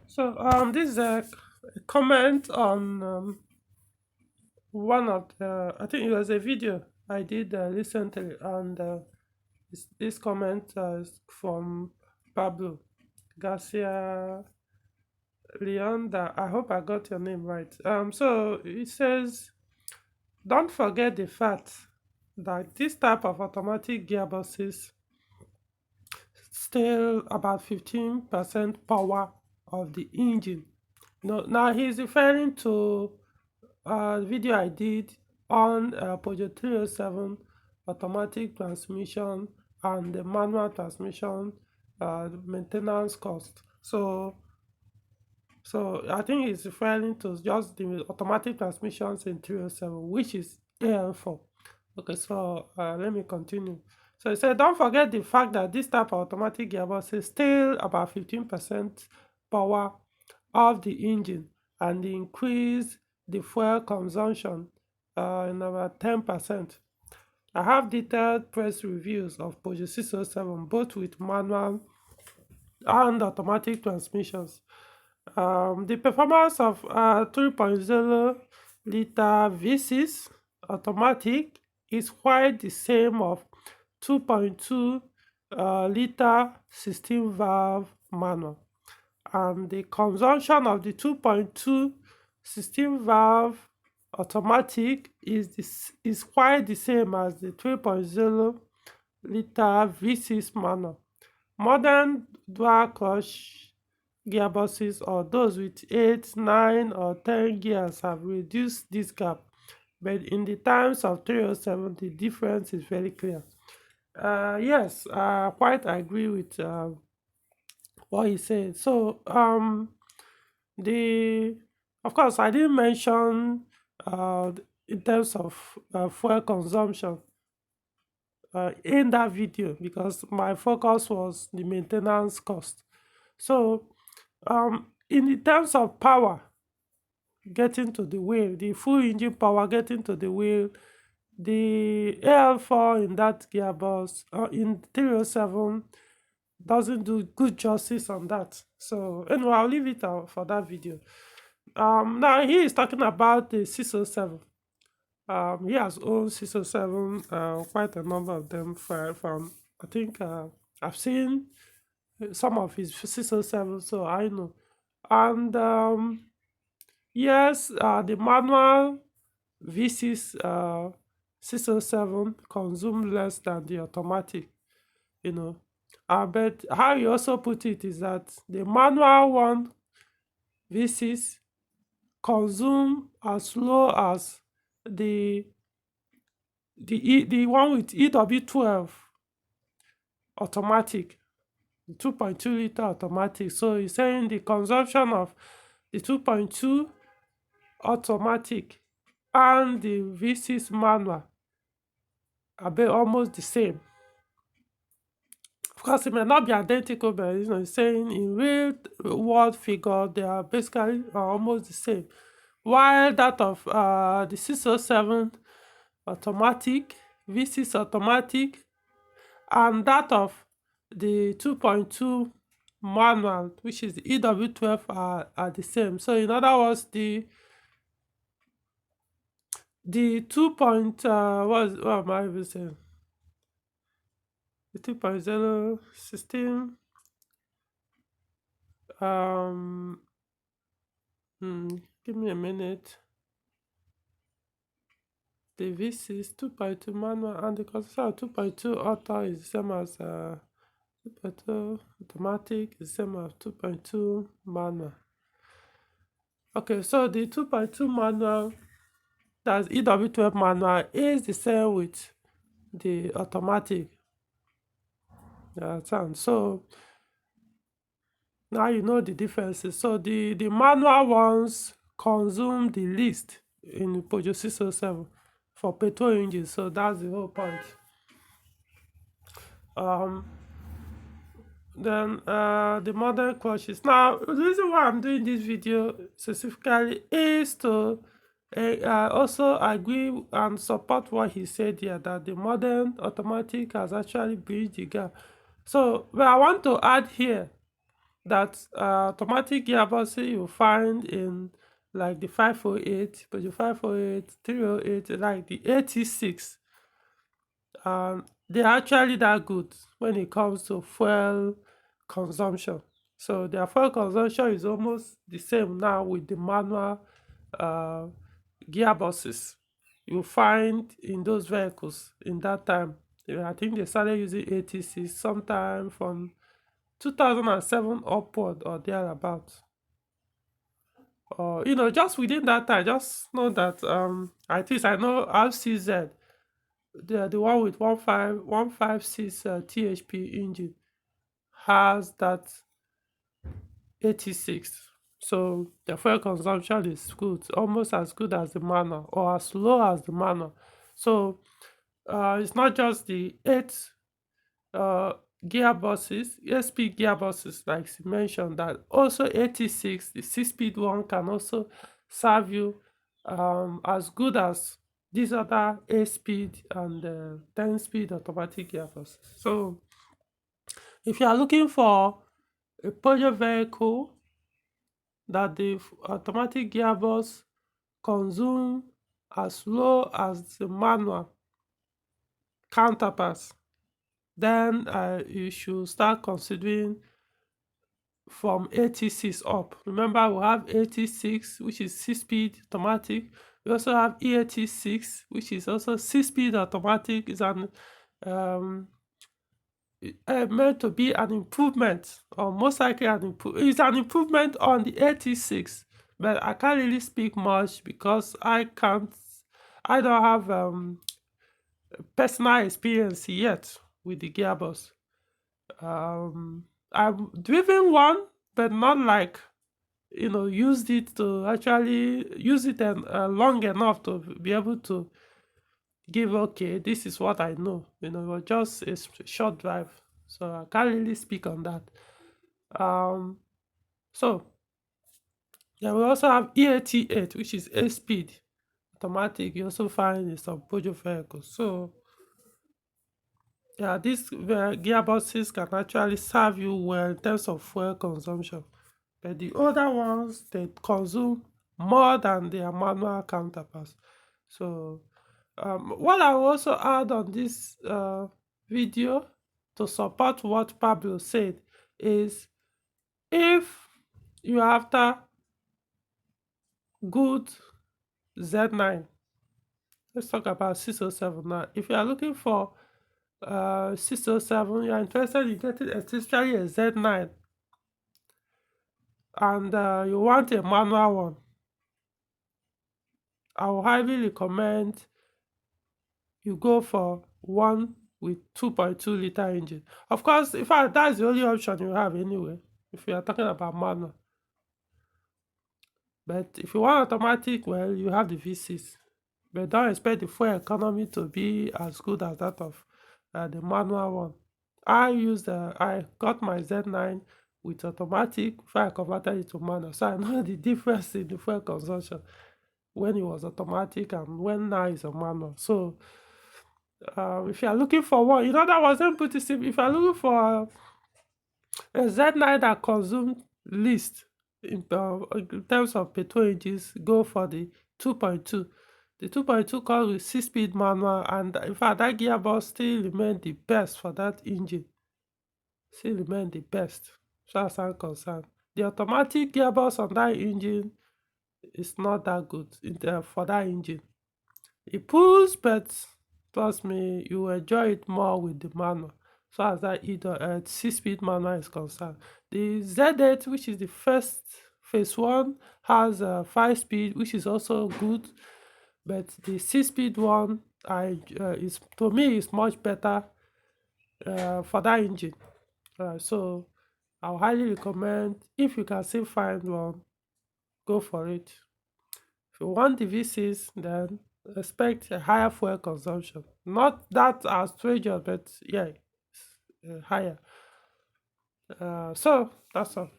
So this is a comment on one of the. I think it was a video I did recently, and this comment is from Pablo Garcia Leonda. I hope I got your name right. So it says, don't forget the fact that this type of automatic gearboxes still about 15% power of the engine. No, now he's referring to video I did on Peugeot 307 automatic transmission and the manual transmission maintenance cost. So I think he's referring to just the automatic transmissions in 307, which is AL4. Okay, so let me continue. So he said, don't forget the fact that this type of automatic gearbox is still about 15% power of the engine, and increase the fuel consumption in about 10%. I have detailed press reviews of Peugeot 607, both with manual and automatic transmissions. The performance of 3.0 liter V6 automatic is quite the same of 2.2 liter 16 valve manual, and the consumption of the 2.2 16 valve automatic is quite the same as the 3.0 liter V6 manual. Modern dual clutch gearboxes, or those with 8, 9 or 10 gears, have reduced this gap, but in the times of 307 the difference is very clear. Yes, I quite agree with what he said. So the of course I didn't mention in terms of fuel consumption in that video, because my focus was the maintenance cost. So in the terms of power getting to the wheel, the full engine power getting to the wheel, the AL4 in that gearbox in 307 doesn't do good justice on that. So anyway, I'll leave it out for that video. Now he is talking about the 607. He has owned 607, quite a number of them from I think I've seen some of his 607, so I know. And yes, the manual V6 607 consume less than the automatic, you know. But how you also put it is that the manual one V6 consume as low as the one with EW12 automatic, 2.2 liter automatic. So he's saying the consumption of the 2.2 automatic and the V6 manual are almost the same. Of course, it may not be identical, but he's saying in real world figure they are basically almost the same. While that of the 607 automatic, V6 automatic, and that of the 2.2 manual, which is the EW12, are the same. So in other words, the 2. What am I even saying? The 2.0 16. Give me a minute. The V6 2.2 manual and the consumption of 2.2 auto is the same as 2.2 automatic is the same as 2.2 manual. Okay, so the 2.2 manual, that's EW12 manual, is the same with the automatic. So now you know the differences. So the manual ones consume the least in Peugeot 607 for petrol engines. So that's the whole point. Then the modern clutches. Now the reason why I'm doing this video specifically is to also agree and support what he said here, that the modern automatic has actually bridged the gap. So but I want to add here that automatic gearbox you find in like the 508, but the 508, 308, like the 86, they're actually that good when it comes to fuel consumption. So their fuel consumption is almost the same now with the manual uh, gearboxes you find in those vehicles in that time. Yeah, I think they started using 86 sometime from 2007 upward or thereabout. Or just within that time, just know that at least I know RCZ, the one with 156 THP engine, has that 86. So the fuel consumption is good, almost as good as the manual or as low as the manual. So it's not just the eight uh, gearboxes, speed gearboxes, like you mentioned, that also 86, the 6-speed one, can also serve you as good as these other 8-speed and 10-speed automatic gearboxes. So if you are looking for a Peugeot vehicle that the automatic gearbox consume as low as the manual counterparts, then you should start considering from 86 up. Remember, we have 86, which is 6-speed automatic. We also have E86, which is also 6-speed automatic. Is an meant to be an improvement, or most likely it's an improvement on the 86. But I can't really speak much because I don't have personal experience yet with the gearbox. I've driven one, but not like used it to actually use it and long enough to be able to give, okay, this is what I know. It was just a short drive, so I can't really speak on that. So yeah, we also have E88, which is 8-speed automatic. You also find in some Peugeot vehicles. So yeah, these gearboxes can actually serve you well in terms of fuel consumption. But the other ones, they consume more than their manual counterparts. So what I will also add on this video to support what Pablo said is, if you're after good Z9, let's talk about 607 now. If you are looking for 607, you're interested in getting especially a Z9, and you want a manual one, I will highly recommend you go for one with 2.2-liter engine. Of course, in fact, that's the only option you have anyway, if you are talking about manual. But if you want automatic, well, you have the V6. But don't expect the fuel economy to be as good as that of the manual one. I got my Z9 with automatic before I converted it to manual, so I know the difference in the fuel consumption when it was automatic and when now it's a manual. So if you are looking for one, that wasn't pretty simple. If you are looking for a Z9 that consumed least in terms of petrol engines, go for the 2.2. The 2.2 comes with 6-speed manual, and in fact, that gearbox still remains the best for that engine. Still remains the best, as far as I'm concerned. The automatic gearbox on that engine is not that good for that engine. It pulls, but trust me, you will enjoy it more with the manual. So as that 6-speed manual is concerned. The Z8, which is the first phase one, has a 5-speed, which is also good, but the 6-speed one is, to me, is much better for that engine. So I'll highly recommend, if you can still find one, go for it. If you want the V6, then expect a higher fuel consumption. Not that outrageous, but yeah, higher. So that's all.